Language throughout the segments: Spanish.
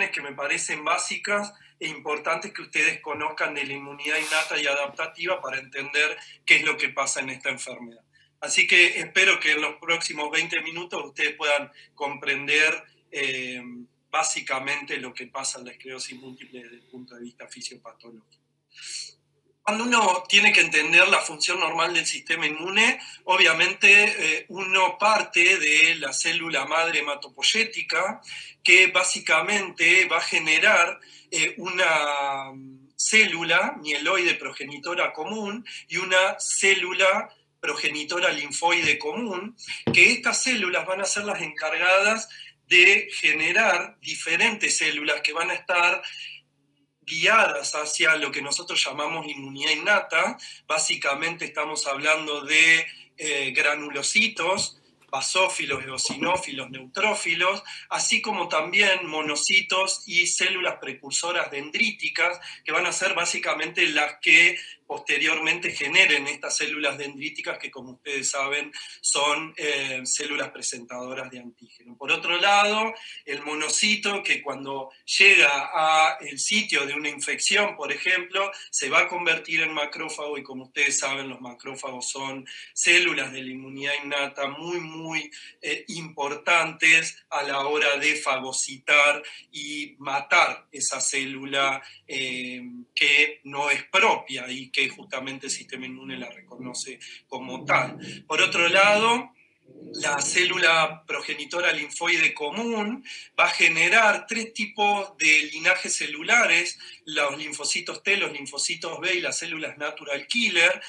cuestiones que me parecen básicas e importantes que ustedes conozcan de la inmunidad innata y adaptativa para entender qué es lo que pasa en esta enfermedad. Así que espero que en los próximos 20 minutos ustedes puedan comprender básicamente lo que pasa en la esclerosis múltiple desde el punto de vista fisiopatológico. Cuando uno tiene que entender la función normal del sistema inmune, obviamente uno parte de la célula madre hematopoyética, que básicamente va a generar una célula mieloide progenitora común y una célula progenitora linfoide común, que estas células van a ser las encargadas de generar diferentes células que van a estar guiadas hacia lo que nosotros llamamos inmunidad innata. Básicamente estamos hablando de granulocitos, basófilos, eosinófilos, neutrófilos, así como también monocitos y células precursoras dendríticas, que van a ser básicamente las que posteriormente generen estas células dendríticas que, como ustedes saben, son células presentadoras de antígeno. Por otro lado, el monocito, que cuando llega al sitio de una infección, por ejemplo, se va a convertir en macrófago, y como ustedes saben, los macrófagos son células de la inmunidad innata muy importantes a la hora de fagocitar y matar esa célula que no es propia y que justamente el sistema inmune la reconoce como tal. Por otro lado, la célula progenitora linfoide común va a generar tres tipos de linajes celulares: los linfocitos T, los linfocitos B y las células natural killer.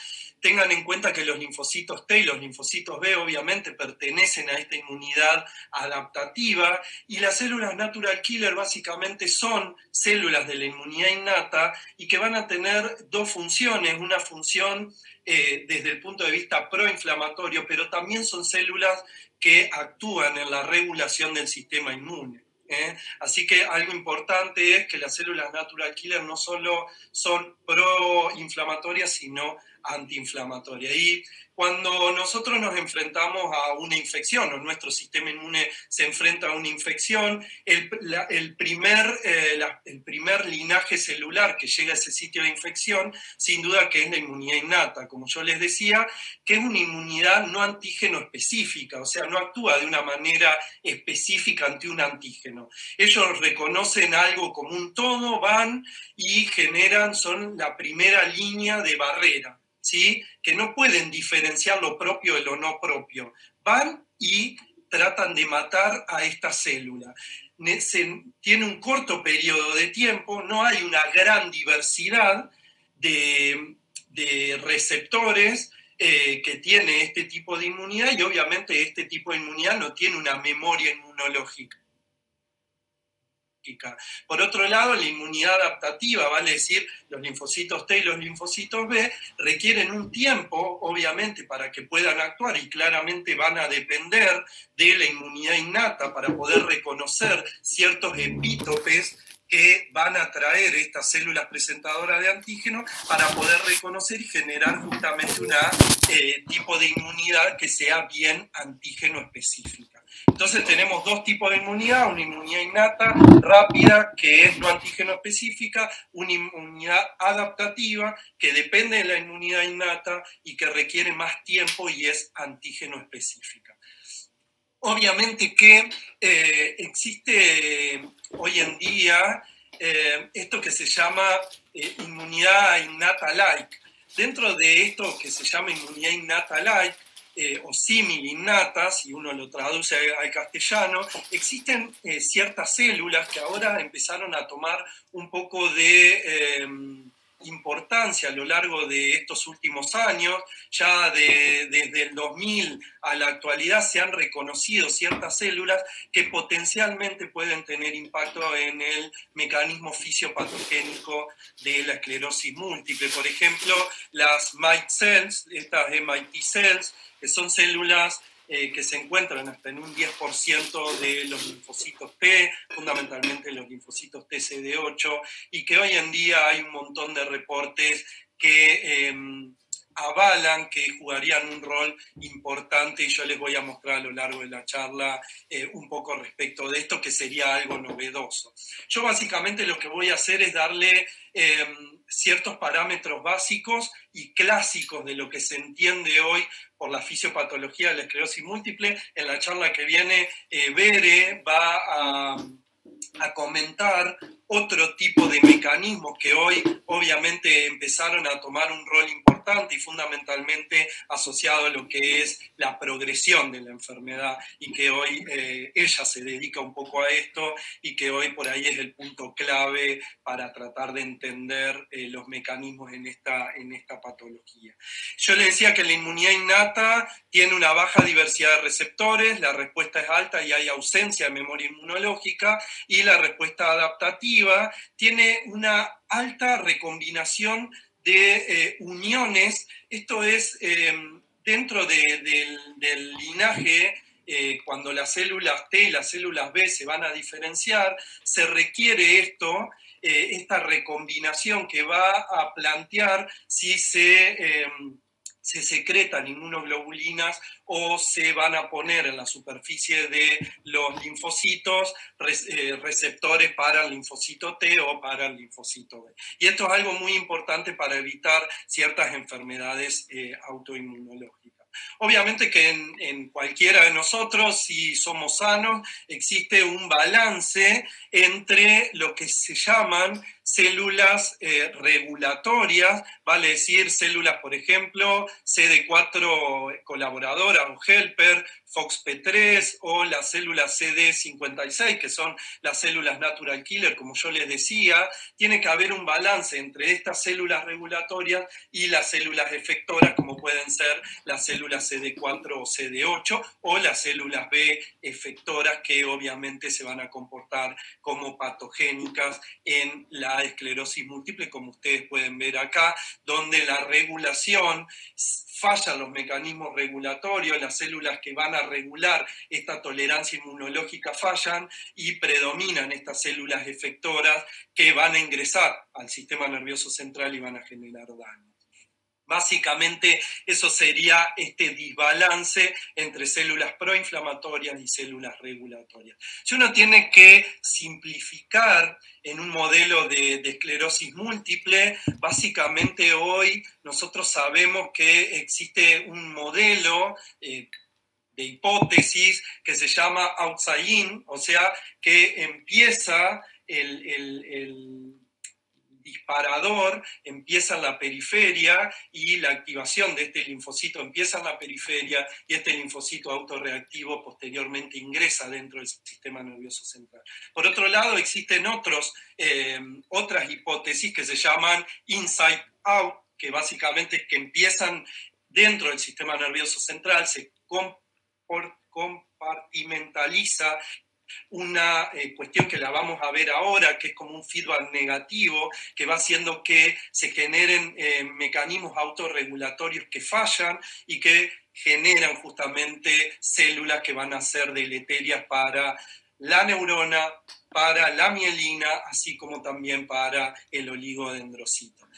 Tengan en cuenta que los linfocitos T y los linfocitos B obviamente pertenecen a esta inmunidad adaptativa, y las células natural killer básicamente son células de la inmunidad innata y que van a tener dos funciones: una función desde el punto de vista proinflamatorio, pero también son células que actúan en la regulación del sistema inmune. Así que algo importante es que las células natural killer no solo son proinflamatorias, sino antiinflamatorias. Y cuando nosotros nos enfrentamos a una infección, o nuestro sistema inmune se enfrenta a una infección, el primer linaje celular que llega a ese sitio de infección, sin duda que es la inmunidad innata, como yo les decía, que es una inmunidad no antígeno específica, o sea, no actúa de una manera específica ante un antígeno. Ellos reconocen algo como un todo, van y generan, son la primera línea de barrera, ¿sí? Que no pueden diferenciar lo propio de lo no propio. Van y tratan de matar a esta célula. Tiene un corto periodo de tiempo, no hay una gran diversidad de receptores que tiene este tipo de inmunidad, y obviamente este tipo de inmunidad no tiene una memoria inmunológica. Por otro lado, la inmunidad adaptativa, vale decir, los linfocitos T y los linfocitos B, requieren un tiempo, obviamente, para que puedan actuar, y claramente van a depender de la inmunidad innata para poder reconocer ciertos epítopes que van a traer estas células presentadoras de antígeno para poder reconocer y generar justamente un tipo de inmunidad que sea bien antígeno específica. Entonces tenemos dos tipos de inmunidad: una inmunidad innata rápida, que es no antígeno específica; una inmunidad adaptativa, que depende de la inmunidad innata y que requiere más tiempo y es antígeno específica. Obviamente que existe hoy en día esto que se llama inmunidad innata-like. Dentro de esto que se llama inmunidad innata-like, o símil innata, si uno lo traduce al castellano, existen ciertas células que ahora empezaron a tomar un poco de importancia a lo largo de estos últimos años. Ya desde el 2000 a la actualidad se han reconocido ciertas células que potencialmente pueden tener impacto en el mecanismo fisiopatogénico de la esclerosis múltiple. Por ejemplo, las mite cells, estas MIT cells, que son células que se encuentran hasta en un 10% de los linfocitos T, fundamentalmente los linfocitos TCD8, y que hoy en día hay un montón de reportes que avalan que jugarían un rol importante, y yo les voy a mostrar a lo largo de la charla un poco respecto de esto, que sería algo novedoso. Yo básicamente lo que voy a hacer es darle ciertos parámetros básicos y clásicos de lo que se entiende hoy por la fisiopatología de la esclerosis múltiple. En la charla que viene, Bere va a comentar otro tipo de mecanismos que hoy obviamente empezaron a tomar un rol importante y fundamentalmente asociado a lo que es la progresión de la enfermedad, y que hoy ella se dedica un poco a esto, y que hoy por ahí es el punto clave para tratar de entender los mecanismos en esta patología. Yo le decía que la inmunidad innata tiene una baja diversidad de receptores, la respuesta es alta y hay ausencia de memoria inmunológica, y la respuesta adaptativa tiene una alta recombinación de uniones. Esto es dentro del linaje. Cuando las células T y las células B se van a diferenciar, se requiere esta recombinación que va a plantear si se secretan inmunoglobulinas o se van a poner en la superficie de los linfocitos receptores para el linfocito T o para el linfocito B. Y esto es algo muy importante para evitar ciertas enfermedades autoinmunológicas. Obviamente que en cualquiera de nosotros, si somos sanos, existe un balance entre lo que se llaman células regulatorias, vale decir células, por ejemplo, CD4 colaboradora o helper, FOXP3 o las células CD56, que son las células natural killer, como yo les decía. Tiene que haber un balance entre estas células regulatorias y las células efectoras, como pueden ser las células CD4 o CD8, o las células B efectoras, que obviamente se van a comportar como patogénicas en la esclerosis múltiple, como ustedes pueden ver acá, donde la regulación, fallan los mecanismos regulatorios, las células que van a regular esta tolerancia inmunológica fallan, y predominan estas células efectoras que van a ingresar al sistema nervioso central y van a generar daño. Básicamente eso sería este desbalance entre células proinflamatorias y células regulatorias. Si uno tiene que simplificar en un modelo de esclerosis múltiple, básicamente hoy nosotros sabemos que existe un modelo de hipótesis que se llama outside-in, o sea, que empieza el disparador empieza en la periferia, y la activación de este linfocito empieza en la periferia, y este linfocito autorreactivo posteriormente ingresa dentro del sistema nervioso central. Por otro lado, existen otras hipótesis que se llaman inside out, que básicamente es que empiezan dentro del sistema nervioso central, se compartimentaliza una cuestión que la vamos a ver ahora, que es como un feedback negativo, que va haciendo que se generen mecanismos autorregulatorios que fallan y que generan justamente células que van a ser deleterias para la neurona, para la mielina, así como también para el oligodendrocito.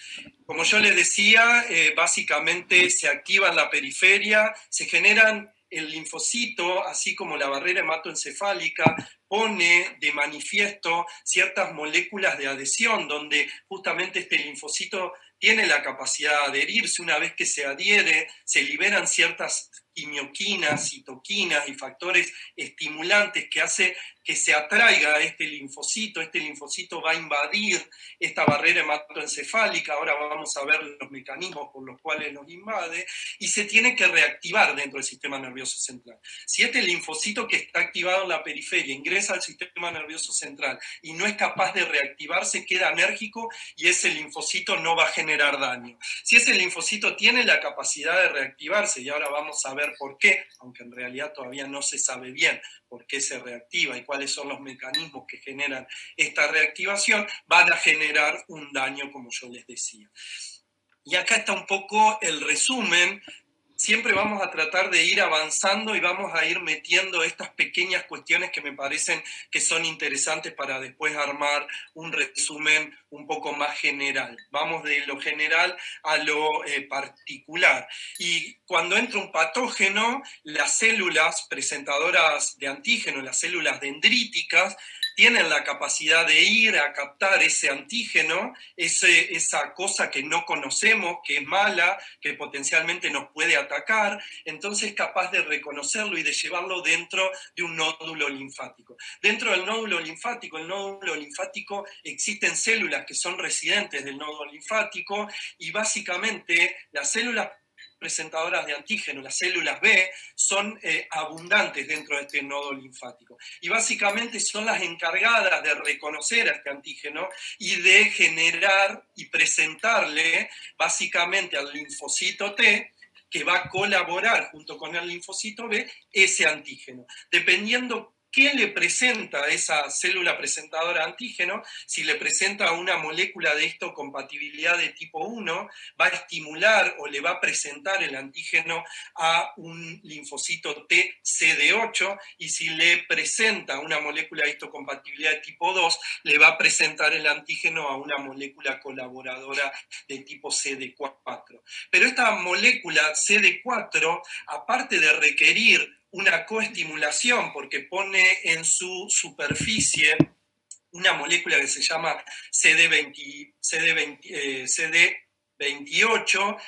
Como yo les decía, básicamente se activa en la periferia, se generan el linfocito, así como la barrera hematoencefálica, pone de manifiesto ciertas moléculas de adhesión, donde justamente este linfocito tiene la capacidad de adherirse. Una vez que se adhiere, se liberan ciertas quimioquinas, citoquinas y factores estimulantes que hace que se atraiga a este linfocito va a invadir esta barrera hematoencefálica, ahora vamos a ver los mecanismos por los cuales nos invade, y se tiene que reactivar dentro del sistema nervioso central. Si este linfocito que está activado en la periferia ingresa al sistema nervioso central y no es capaz de reactivarse, queda anérgico y ese linfocito no va a generar daño. Si ese linfocito tiene la capacidad de reactivarse, y ahora vamos a ver por qué, aunque en realidad todavía no se sabe bien por qué se reactiva y cuáles son los mecanismos que generan esta reactivación, van a generar un daño, como yo les decía. Y acá está un poco el resumen. siempre vamos a tratar de ir avanzando y vamos a ir metiendo estas pequeñas cuestiones que me parecen que son interesantes para después armar un resumen un poco más general. Vamos de lo general a lo particular. Y cuando entra un patógeno, las células presentadoras de antígeno, las células dendríticas, tienen la capacidad de ir a captar ese antígeno, esa cosa que no conocemos, que es mala, que potencialmente nos puede atacar, entonces es capaz de reconocerlo y de llevarlo dentro de un nódulo linfático. Dentro del nódulo linfático, el nódulo linfático, existen células que son residentes del nódulo linfático y básicamente las células presentadoras de antígeno, las células B, son abundantes dentro de este nodo linfático. Y básicamente son las encargadas de reconocer a este antígeno y de generar y presentarle básicamente al linfocito T, que va a colaborar junto con el linfocito B, ese antígeno. Dependiendo qué le presenta esa célula presentadora antígeno, si le presenta una molécula de histocompatibilidad de tipo 1, va a estimular o le va a presentar el antígeno a un linfocito T CD8, y si le presenta una molécula de histocompatibilidad de tipo 2, le va a presentar el antígeno a una molécula colaboradora de tipo CD4. Pero esta molécula CD4, aparte de requerir una coestimulación, porque pone en su superficie una molécula que se llama CD28,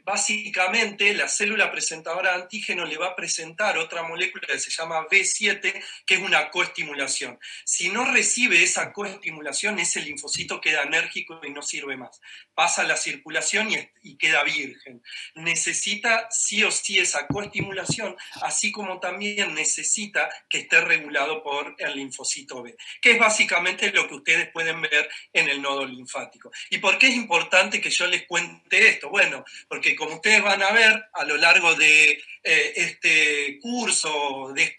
básicamente la célula presentadora de antígeno le va a presentar otra molécula que se llama B7, que es una coestimulación. Si no recibe esa coestimulación, ese linfocito queda enérgico y no sirve más. Pasa la circulación y queda virgen. Necesita sí o sí esa coestimulación, así como también necesita que esté regulado por el linfocito B, que es básicamente lo que ustedes pueden ver en el nodo linfático. ¿Y por qué es importante que yo les cuente esto? Bueno, porque como ustedes van a ver a lo largo de este curso, de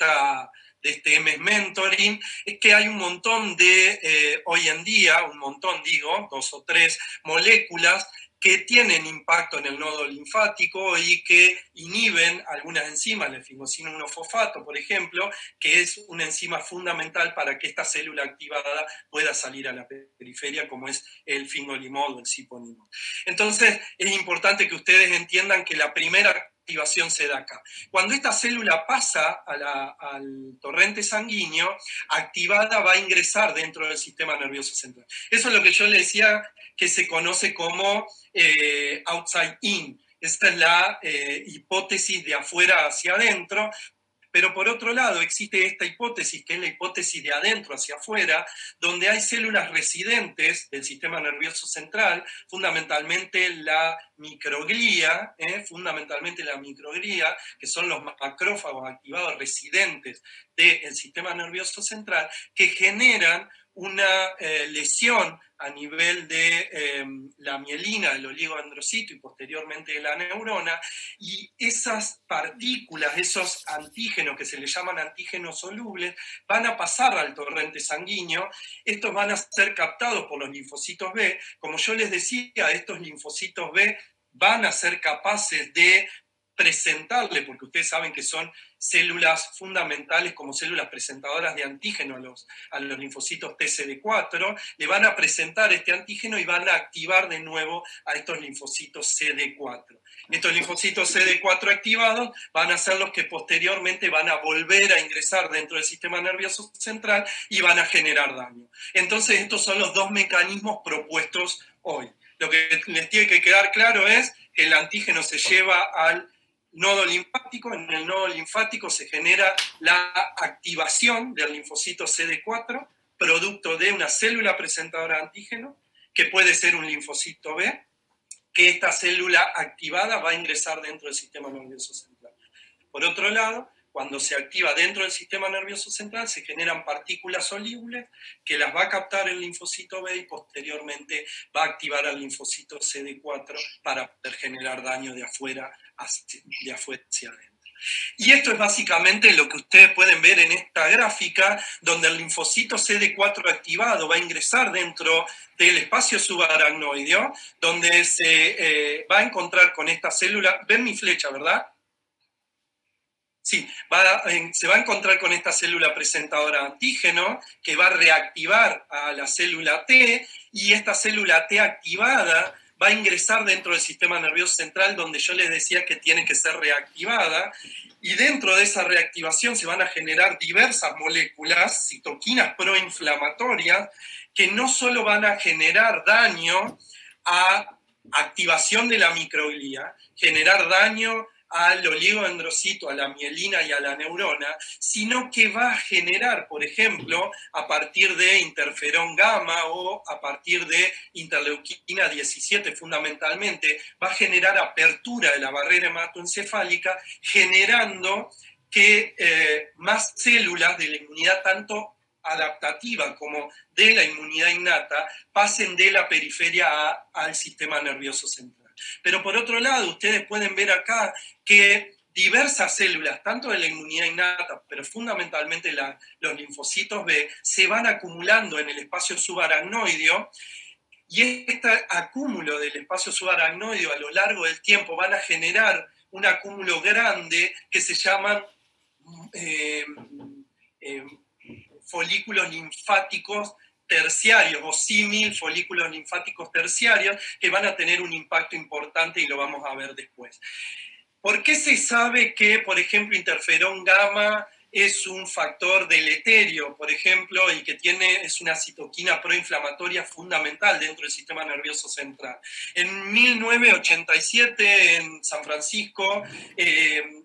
este MS Mentoring, es que hay un montón de, hoy en día, un montón digo, 2 o 3 moléculas que tienen impacto en el nodo linfático y que inhiben algunas enzimas, el fingosina 1-fosfato, por ejemplo, que es una enzima fundamental para que esta célula activada pueda salir a la periferia, como es el fingolimod o el ciponimod. Entonces, es importante que ustedes entiendan que la primera activación se da acá. Cuando esta célula pasa al torrente sanguíneo, activada va a ingresar dentro del sistema nervioso central. Eso es lo que yo le decía que se conoce como outside in. Esta es la hipótesis de afuera hacia adentro. Pero por otro lado existe esta hipótesis, que es la hipótesis de adentro hacia afuera, donde hay células residentes del sistema nervioso central, fundamentalmente la microglía, que son los macrófagos activados residentes del sistema nervioso central, que generan una lesión a nivel de la mielina, del oligoandrocito y posteriormente de la neurona, y esas partículas, esos antígenos que se le llaman antígenos solubles, van a pasar al torrente sanguíneo. Estos van a ser captados por los linfocitos B. Como yo les decía, estos linfocitos B van a ser capaces de presentarle, porque ustedes saben que son células fundamentales como células presentadoras de antígeno a los linfocitos TCD4, le van a presentar este antígeno y van a activar de nuevo a estos linfocitos CD4. Estos linfocitos CD4 activados van a ser los que posteriormente van a volver a ingresar dentro del sistema nervioso central y van a generar daño. Entonces, estos son los dos mecanismos propuestos hoy. Lo que les tiene que quedar claro es que el antígeno se lleva al nodo linfático. En el nodo linfático se genera la activación del linfocito CD4, producto de una célula presentadora de antígeno, que puede ser un linfocito B, que esta célula activada va a ingresar dentro del sistema nervioso central. Por otro lado, cuando se activa dentro del sistema nervioso central, se generan partículas solubles que las va a captar el linfocito B y posteriormente va a activar al linfocito CD4 para poder generar daño de afuera hacia adentro. Y esto es básicamente lo que ustedes pueden ver en esta gráfica, donde el linfocito CD4 activado va a ingresar dentro del espacio subaracnoideo, donde se va a encontrar con esta célula. ¿Ven mi flecha, verdad? Sí, se va a encontrar con esta célula presentadora de antígeno que va a reactivar a la célula T, y esta célula T activada va a ingresar dentro del sistema nervioso central, donde yo les decía que tiene que ser reactivada, y dentro de esa reactivación se van a generar diversas moléculas, citoquinas proinflamatorias, que no solo van a generar daño a activación de la microglía, generar daño al oligodendrocito, a la mielina y a la neurona, sino que va a generar, por ejemplo, a partir de interferón gamma o a partir de interleuquina 17 fundamentalmente, va a generar apertura de la barrera hematoencefálica, generando que más células de la inmunidad, tanto adaptativa como de la inmunidad innata, pasen de la periferia al sistema nervioso central. Pero por otro lado, ustedes pueden ver acá que diversas células, tanto de la inmunidad innata, pero fundamentalmente los linfocitos B, se van acumulando en el espacio subaracnoideo, y este acúmulo del espacio subaracnoideo a lo largo del tiempo van a generar un acúmulo grande que se llaman folículos linfáticos terciarios o símil folículos linfáticos terciarios, que van a tener un impacto importante y lo vamos a ver después. ¿Por qué se sabe que, por ejemplo, interferón gamma es un factor deleterio, por ejemplo, y que es una citoquina proinflamatoria fundamental dentro del sistema nervioso central? En 1987, en San Francisco,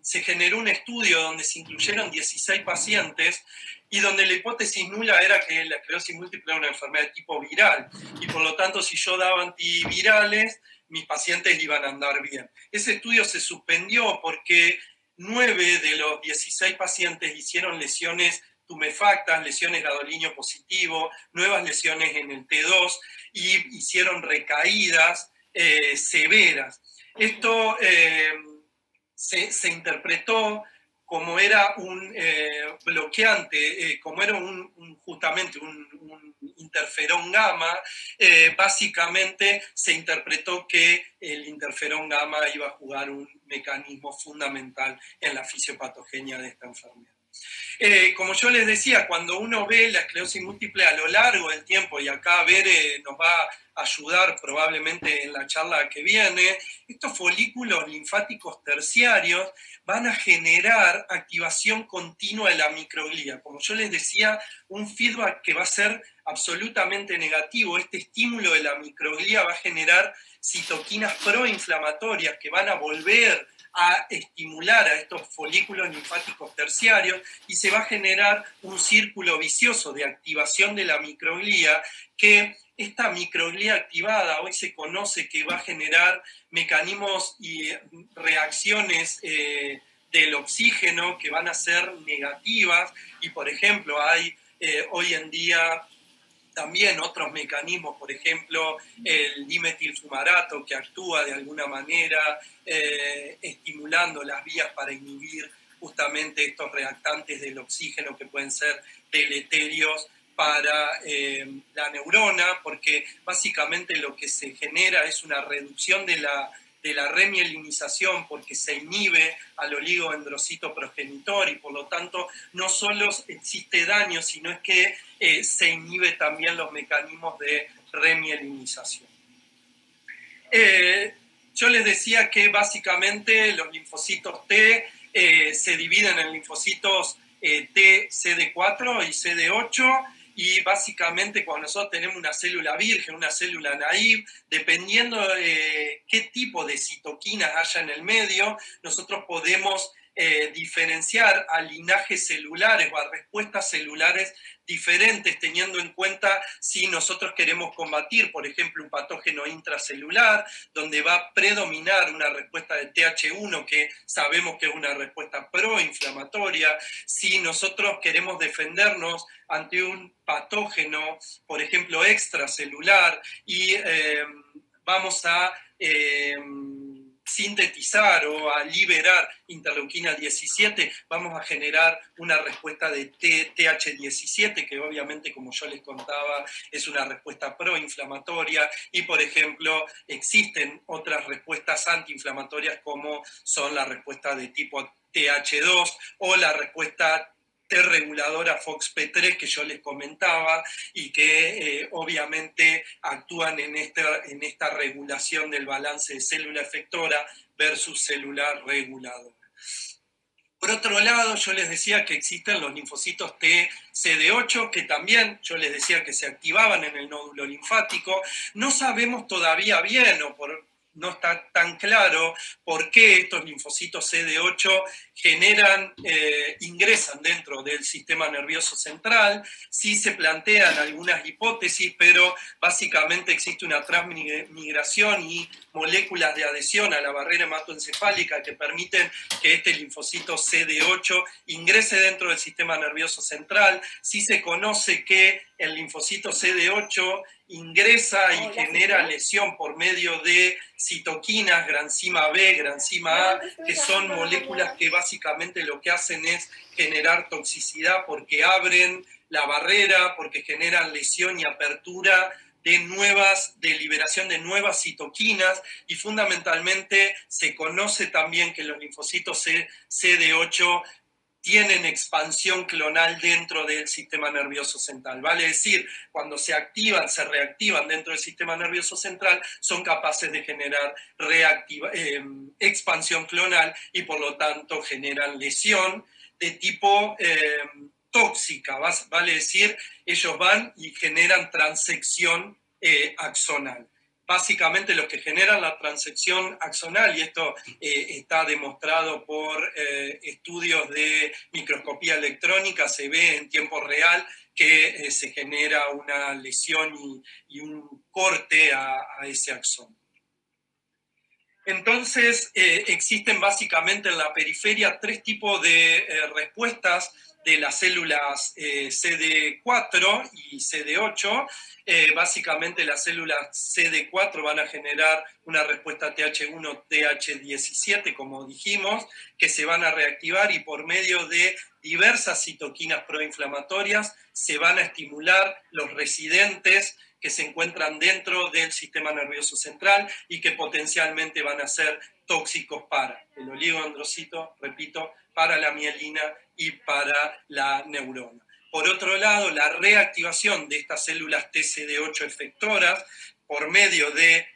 se generó un estudio donde se incluyeron 16 pacientes y donde la hipótesis nula era que la esclerosis múltiple era una enfermedad de tipo viral, y por lo tanto, si yo daba antivirales, mis pacientes iban a andar bien. Ese estudio se suspendió porque 9 de los 16 pacientes hicieron lesiones tumefactas, lesiones gadolinio positivo, nuevas lesiones en el T2, y hicieron recaídas severas. Esto se interpretó como era un bloqueante, como era justamente un interferón gamma. Básicamente se interpretó que el interferón gamma iba a jugar un mecanismo fundamental en la fisiopatogenia de esta enfermedad. Como yo les decía, cuando uno ve la esclerosis múltiple a lo largo del tiempo, y acá Bere nos va a ayudar probablemente en la charla que viene, estos folículos linfáticos terciarios van a generar activación continua de la microglía. Como yo les decía, un feedback que va a ser absolutamente negativo. Este estímulo de la microglía va a generar citoquinas proinflamatorias que van a volver a estimular a estos folículos linfáticos terciarios, y se va a generar un círculo vicioso de activación de la microglía, que esta microglía activada hoy se conoce que va a generar mecanismos y reacciones del oxígeno que van a ser negativas, y por ejemplo hay hoy en día también otros mecanismos, por ejemplo, el dimetilfumarato, que actúa de alguna manera estimulando las vías para inhibir justamente estos reactantes del oxígeno que pueden ser deleterios para la neurona, porque básicamente lo que se genera es una reducción de la remielinización, porque se inhibe al oligodendrocito progenitor, y por lo tanto no solo existe daño, sino es que se inhibe también los mecanismos de remielinización. Yo les decía que básicamente los linfocitos T se dividen en linfocitos T, CD4 y CD8, y básicamente cuando nosotros tenemos una célula virgen, una célula naive, dependiendo de qué tipo de citoquinas haya en el medio, nosotros podemos diferenciar a linajes celulares o a respuestas celulares diferentes, teniendo en cuenta si nosotros queremos combatir, por ejemplo, un patógeno intracelular, donde va a predominar una respuesta de TH1, que sabemos que es una respuesta proinflamatoria. Si nosotros queremos defendernos ante un patógeno, por ejemplo, extracelular, y vamos a sintetizar o a liberar interleuquina 17, vamos a generar una respuesta de TH17, que obviamente, como yo les contaba, es una respuesta proinflamatoria, y por ejemplo, existen otras respuestas antiinflamatorias como son la respuesta de tipo TH2 o la respuesta T reguladora FOXP3 que yo les comentaba y que obviamente actúan en esta regulación del balance de célula efectora versus célula reguladora. Por otro lado, yo les decía que existen los linfocitos T CD8, que también yo les decía que se activaban en el nódulo linfático. No sabemos todavía bien, no está tan claro por qué estos linfocitos CD8 ingresan dentro del sistema nervioso central. Sí se plantean algunas hipótesis, pero básicamente existe una transmigración y moléculas de adhesión a la barrera hematoencefálica que permiten que este linfocito CD8 ingrese dentro del sistema nervioso central. Sí se conoce que el linfocito CD8 ingresa y genera lesión por medio de citoquinas, granzima B, granzima A, que son moléculas que básicamente lo que hacen es generar toxicidad porque abren la barrera, porque generan lesión y apertura de liberación de nuevas citoquinas, y fundamentalmente se conoce también que los linfocitos CD8 tienen expansión clonal dentro del sistema nervioso central. Vale decir, cuando se activan, se reactivan dentro del sistema nervioso central, son capaces de generar expansión clonal y por lo tanto generan lesión de tipo tóxica. Vale decir, ellos van y generan transección axonal. Básicamente los que generan la transección axonal, y esto está demostrado por estudios de microscopía electrónica, se ve en tiempo real que se genera una lesión y un corte a ese axón. Entonces, existen básicamente en la periferia tres tipos de respuestas de las células CD4 y CD8. Básicamente las células CD4 van a generar una respuesta TH1, TH17, como dijimos, que se van a reactivar y por medio de diversas citoquinas proinflamatorias se van a estimular los residentes que se encuentran dentro del sistema nervioso central y que potencialmente van a ser tóxicos para el oligodendrocito, repito, para la mielina y para la neurona. Por otro lado, la reactivación de estas células TCD8 efectoras por medio de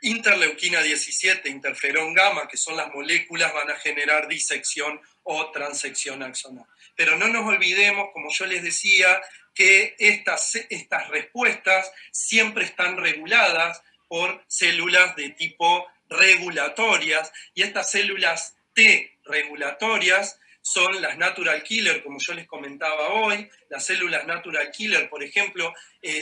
interleuquina 17, interferón gamma, que son las moléculas, van a generar disección o transección axonal. Pero no nos olvidemos, como yo les decía, que estas respuestas siempre están reguladas por células de tipo regulatorias, y estas células T regulatorias son las natural killer, como yo les comentaba hoy. Las células natural killer, por ejemplo,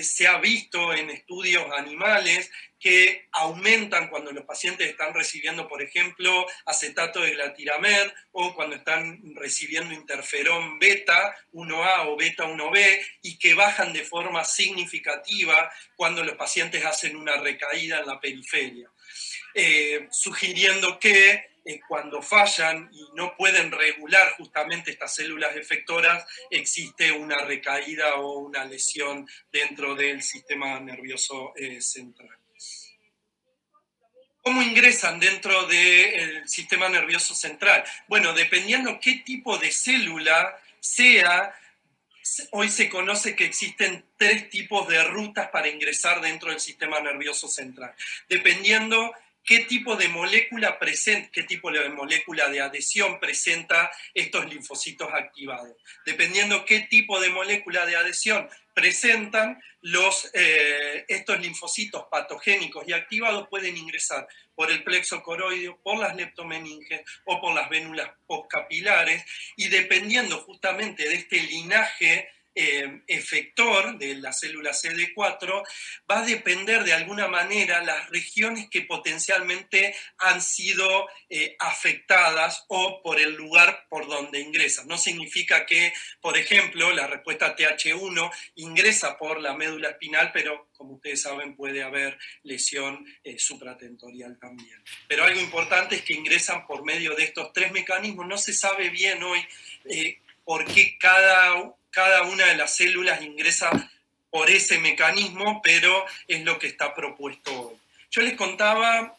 se ha visto en estudios animales que aumentan cuando los pacientes están recibiendo, por ejemplo, acetato de glatiramel o cuando están recibiendo interferón beta 1A o beta 1B, y que bajan de forma significativa cuando los pacientes hacen una recaída en la periferia, sugiriendo que cuando fallan y no pueden regular justamente estas células efectoras, existe una recaída o una lesión dentro del sistema nervioso central. ¿Cómo ingresan dentro del sistema nervioso central? Bueno, dependiendo qué tipo de célula sea, hoy se conoce que existen tres tipos de rutas para ingresar dentro del sistema nervioso central. Dependiendo qué tipo de molécula qué tipo de molécula de adhesión presenta estos linfocitos activados. Dependiendo qué tipo de molécula de adhesión presentan, estos linfocitos patogénicos y activados pueden ingresar por el plexo coroideo, por las leptomeninges o por las vénulas postcapilares, y dependiendo justamente de este linaje efector de la célula CD4, va a depender de alguna manera las regiones que potencialmente han sido afectadas o por el lugar por donde ingresan. No significa que, por ejemplo, la respuesta TH1 ingresa por la médula espinal, pero como ustedes saben puede haber lesión supratentorial también. Pero algo importante es que ingresan por medio de estos tres mecanismos. No se sabe bien hoy por qué cada una de las células ingresa por ese mecanismo, pero es lo que está propuesto hoy. Yo les contaba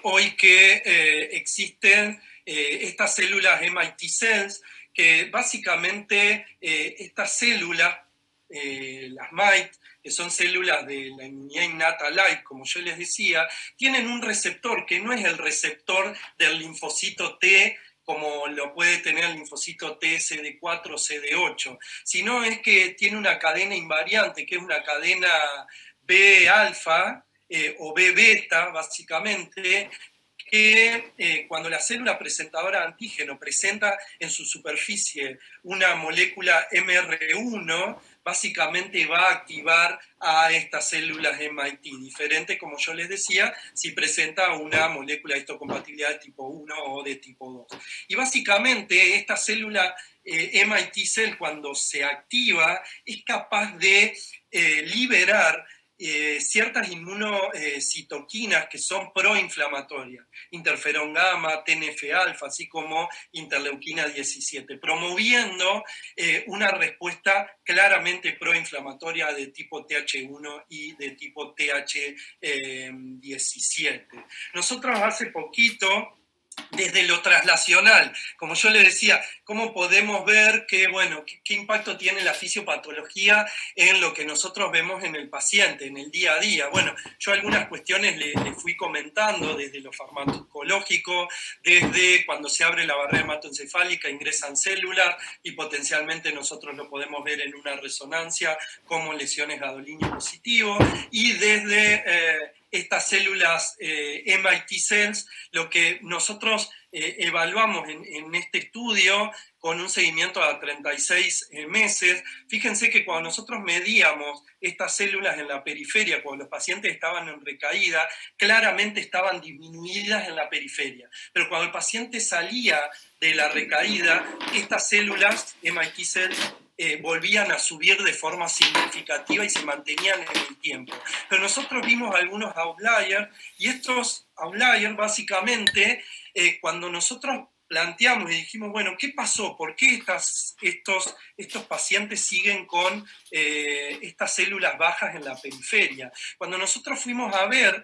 hoy que existen estas células MIT cells, que básicamente estas células, las MIT, que son células de la inmunidad innata light, como yo les decía, tienen un receptor que no es el receptor del linfocito T, como lo puede tener el linfocito T, CD4 o CD8, sino es que tiene una cadena invariante, que es una cadena B alfa o B beta, básicamente, que cuando la célula presentadora de antígeno presenta en su superficie una molécula MR1, básicamente va a activar a estas células MIT, diferente, como yo les decía, si presenta una molécula de histocompatibilidad de tipo 1 o de tipo 2. Y básicamente esta célula MIT cell, cuando se activa, es capaz de liberar ciertas inmunocitoquinas que son proinflamatorias, interferón gamma, TNF-alfa, así como interleuquina 17, promoviendo una respuesta claramente proinflamatoria de tipo TH1 y de tipo TH17. Nosotros hace poquito, desde lo translacional, como yo le decía, cómo podemos ver qué impacto tiene la fisiopatología en lo que nosotros vemos en el paciente, en el día a día. Bueno, yo algunas cuestiones le fui comentando, desde lo farmacológico, desde cuando se abre la barrera hematoencefálica, ingresan células y potencialmente nosotros lo podemos ver en una resonancia como lesiones gadolinio positivo, y desde estas células MIT cells, lo que nosotros evaluamos en este estudio con un seguimiento a 36 meses. Fíjense que cuando nosotros medíamos estas células en la periferia, cuando los pacientes estaban en recaída, claramente estaban disminuidas en la periferia. Pero cuando el paciente salía de la recaída, estas células MIT cells volvían a subir de forma significativa y se mantenían en el tiempo. Pero nosotros vimos algunos outliers, y estos outliers básicamente, cuando nosotros planteamos y dijimos, bueno, ¿qué pasó? ¿Por qué estos pacientes siguen con estas células bajas en la periferia? Cuando nosotros fuimos a ver,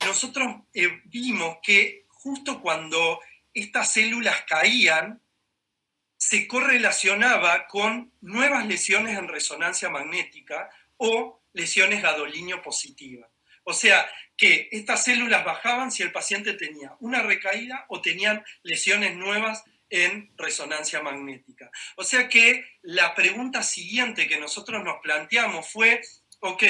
nosotros vimos que justo cuando estas células caían, se correlacionaba con nuevas lesiones en resonancia magnética o lesiones gadolinio positivas. O sea, que estas células bajaban si el paciente tenía una recaída o tenían lesiones nuevas en resonancia magnética. O sea que la pregunta siguiente que nosotros nos planteamos fue, ok,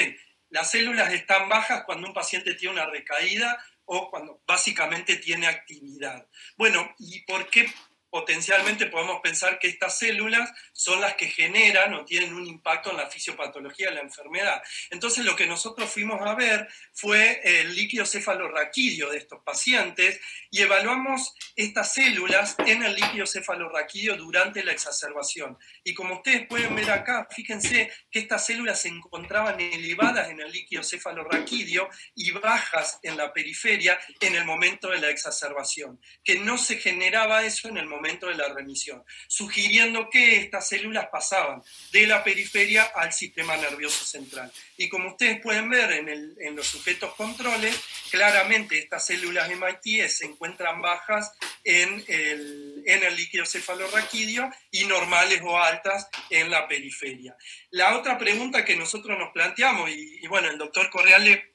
las células están bajas cuando un paciente tiene una recaída o cuando básicamente tiene actividad. Bueno, ¿y por qué potencialmente podemos pensar que estas células son las que generan o tienen un impacto en la fisiopatología de la enfermedad? Entonces lo que nosotros fuimos a ver fue el líquido cefalorraquídeo de estos pacientes y evaluamos estas células en el líquido cefalorraquídeo durante la exacerbación. Y como ustedes pueden ver acá, fíjense que estas células se encontraban elevadas en el líquido cefalorraquídeo y bajas en la periferia en el momento de la exacerbación, que no se generaba eso en el momento de la remisión, sugiriendo que estas células pasaban de la periferia al sistema nervioso central. Y como ustedes pueden ver en los sujetos controles, claramente estas células MIT se encuentran bajas en el líquido cefalorraquídeo y normales o altas en la periferia. La otra pregunta que nosotros nos planteamos, y bueno, el doctor Correale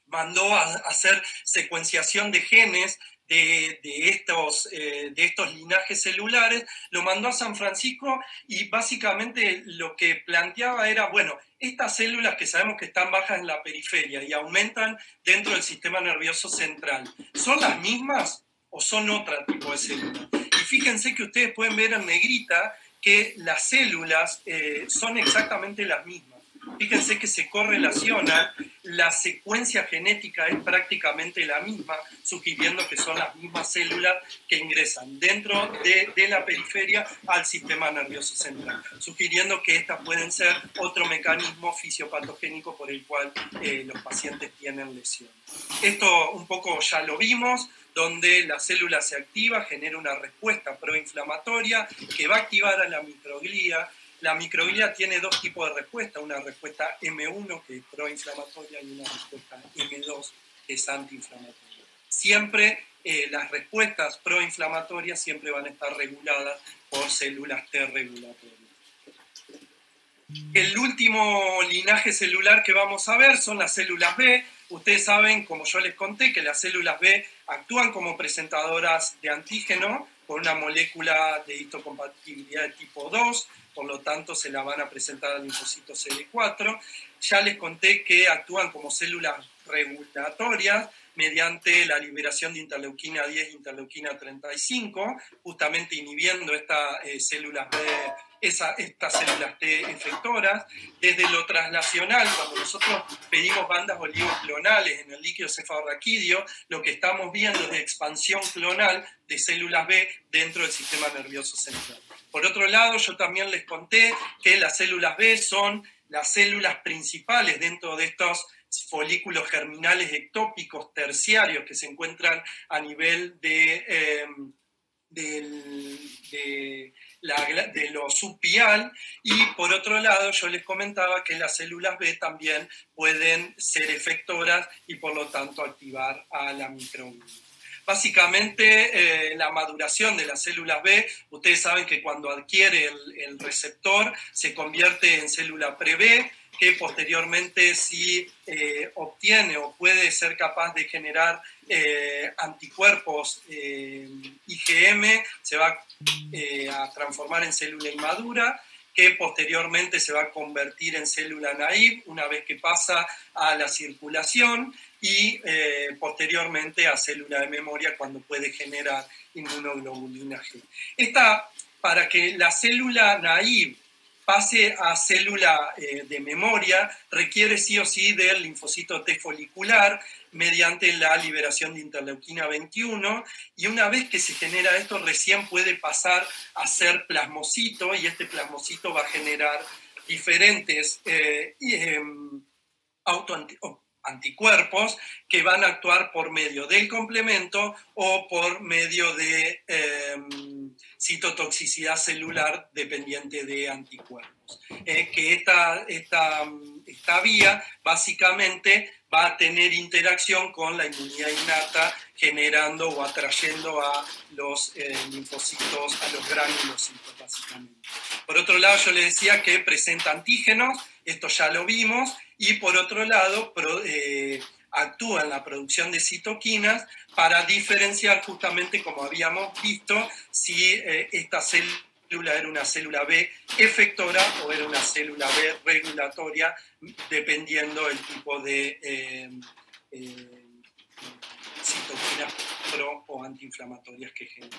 mandó a hacer secuenciación de genes de estos linajes celulares, lo mandó a San Francisco y básicamente lo que planteaba era, bueno, estas células que sabemos que están bajas en la periferia y aumentan dentro del sistema nervioso central, ¿son las mismas o son otro tipo de células? Y fíjense que ustedes pueden ver en negrita que las células son exactamente las mismas. Fíjense que se correlacionan, la secuencia genética es prácticamente la misma, sugiriendo que son las mismas células que ingresan dentro de la periferia al sistema nervioso central, sugiriendo que estas pueden ser otro mecanismo fisiopatogénico por el cual los pacientes tienen lesiones. Esto un poco ya lo vimos, donde la célula se activa, genera una respuesta proinflamatoria que va a activar a la microglía. La microglía tiene dos tipos de respuesta, una respuesta M1 que es proinflamatoria y una respuesta M2 que es antiinflamatoria. Siempre las respuestas proinflamatorias siempre van a estar reguladas por células T regulatorias. El último linaje celular que vamos a ver son las células B. Ustedes saben, como yo les conté, que las células B actúan como presentadoras de antígeno con una molécula de histocompatibilidad de tipo 2, por lo tanto se la van a presentar al linfocito CD4. Ya les conté que actúan como células regulatorias mediante la liberación de interleuquina 10 e interleuquina 35, justamente inhibiendo estas células B, estas células T efectoras. Desde lo translacional, cuando nosotros pedimos bandas oligoclonales en el líquido cefalorraquídeo, lo que estamos viendo es expansión clonal de células B dentro del sistema nervioso central. Por otro lado, yo también les conté que las células B son las células principales dentro de estos folículos germinales ectópicos terciarios que se encuentran a nivel de lo subpial, y por otro lado yo les comentaba que las células B también pueden ser efectoras y por lo tanto activar a la microglía. Básicamente la maduración de las células B, ustedes saben que cuando adquiere el receptor se convierte en célula pre-B, que posteriormente si obtiene o puede ser capaz de generar anticuerpos IgM, se va a transformar en célula inmadura, que posteriormente se va a convertir en célula naive una vez que pasa a la circulación, y posteriormente a célula de memoria cuando puede generar inmunoglobulina G. Para que la célula naive pase a célula de memoria, requiere sí o sí del linfocito T folicular mediante la liberación de interleuquina 21, y una vez que se genera esto recién puede pasar a ser plasmocito, y este plasmocito va a generar diferentes anticuerpos que van a actuar por medio del complemento o por medio de citotoxicidad celular dependiente de anticuerpos. Que esta vía básicamente va a tener interacción con la inmunidad innata, generando o atrayendo a los linfocitos, a los granulocitos básicamente. Por otro lado, yo les decía que presenta antígenos, esto ya lo vimos, y por otro lado actúa en la producción de citoquinas para diferenciar justamente, como habíamos visto, si esta célula era una célula B efectora o era una célula B regulatoria, dependiendo del tipo de citoquinas pro o antiinflamatorias que genera.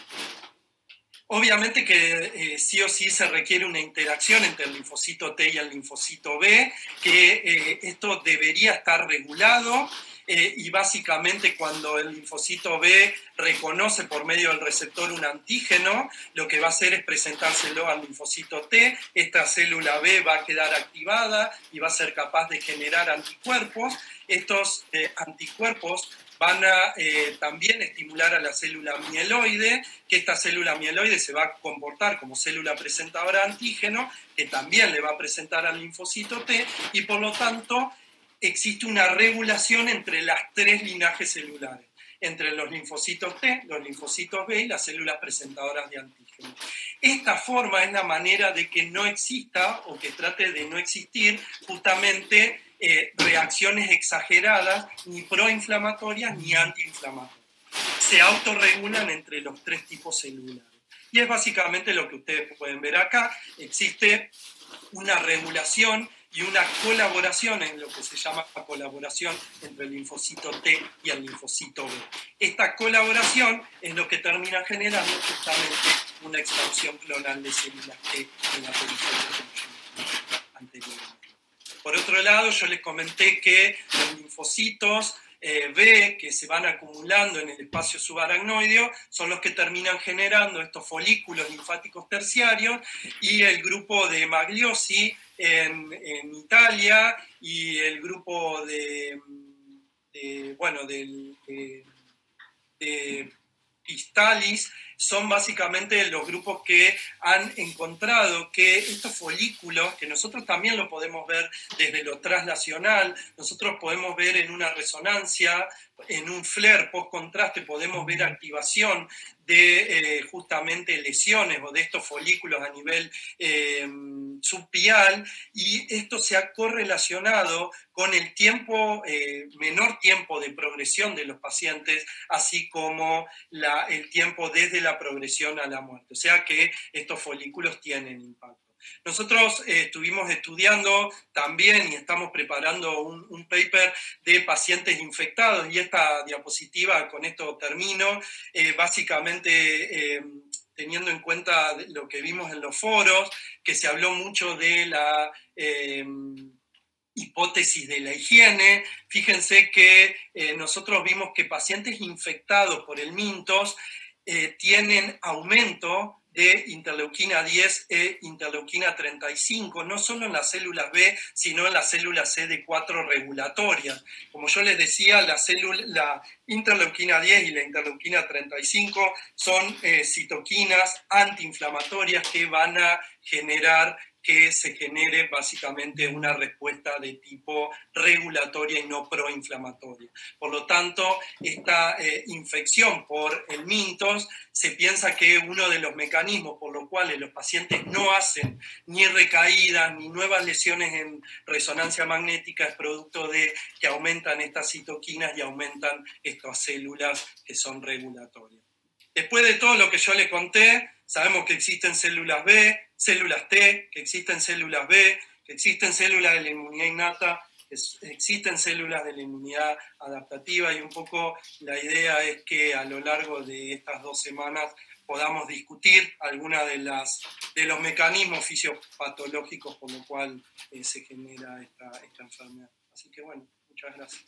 Obviamente que sí o sí se requiere una interacción entre el linfocito T y el linfocito B, que esto debería estar regulado, y básicamente cuando el linfocito B reconoce por medio del receptor un antígeno, lo que va a hacer es presentárselo al linfocito T. Esta célula B va a quedar activada y va a ser capaz de generar anticuerpos. Estos anticuerpos van a también estimular a la célula mieloide, que esta célula mieloide se va a comportar como célula presentadora de antígeno, que también le va a presentar al linfocito T, y por lo tanto existe una regulación entre las tres linajes celulares, entre los linfocitos T, los linfocitos B y las células presentadoras de antígeno. Esta forma es la manera de que no exista, o que trate de no existir, justamente reacciones exageradas, ni proinflamatorias ni antiinflamatorias. Se autorregulan entre los tres tipos celulares. Y es básicamente lo que ustedes pueden ver acá. Existe una regulación y una colaboración, en lo que se llama la colaboración entre el linfocito T y el linfocito B. Esta colaboración es lo que termina generando justamente una expansión clonal de células T en la periferia anteriormente. Por otro lado, yo les comenté que los linfocitos B que se van acumulando en el espacio subaracnoideo son los que terminan generando estos folículos linfáticos terciarios, y el grupo de Magliosi en Italia y el grupo de Pistalis son básicamente los grupos que han encontrado que estos folículos, que nosotros también lo podemos ver desde lo translacional, nosotros podemos ver en una resonancia, en un FLAIR post-contraste, podemos ver activación de justamente lesiones o de estos folículos a nivel subpial, y esto se ha correlacionado con el tiempo, menor tiempo de progresión de los pacientes, así como el tiempo desde la progresión a la muerte. O sea que estos folículos tienen impacto. Nosotros estuvimos estudiando también y estamos preparando un paper de pacientes infectados, y esta diapositiva, con esto termino, básicamente teniendo en cuenta lo que vimos en los foros, que se habló mucho de la hipótesis de la higiene. Fíjense que nosotros vimos que pacientes infectados por el Mintos tienen aumento de interleuquina 10 e interleuquina 35, no solo en las células B, sino en las células CD4 regulatorias. Como yo les decía, la interleuquina 10 y la interleuquina 35 son citoquinas antiinflamatorias que van a generar que se genere básicamente una respuesta de tipo regulatoria y no proinflamatoria. Por lo tanto, esta infección por el Mintos, se piensa que uno de los mecanismos por los cuales los pacientes no hacen ni recaídas ni nuevas lesiones en resonancia magnética es producto de que aumentan estas citoquinas y aumentan estas células que son regulatorias. Después de todo lo que yo les conté, sabemos que existen células B, células T, que existen células B, que existen células de la inmunidad innata, que existen células de la inmunidad adaptativa, y un poco la idea es que a lo largo de estas 2 semanas podamos discutir algunos de los mecanismos fisiopatológicos por los cuales se genera esta enfermedad. Así que bueno, muchas gracias.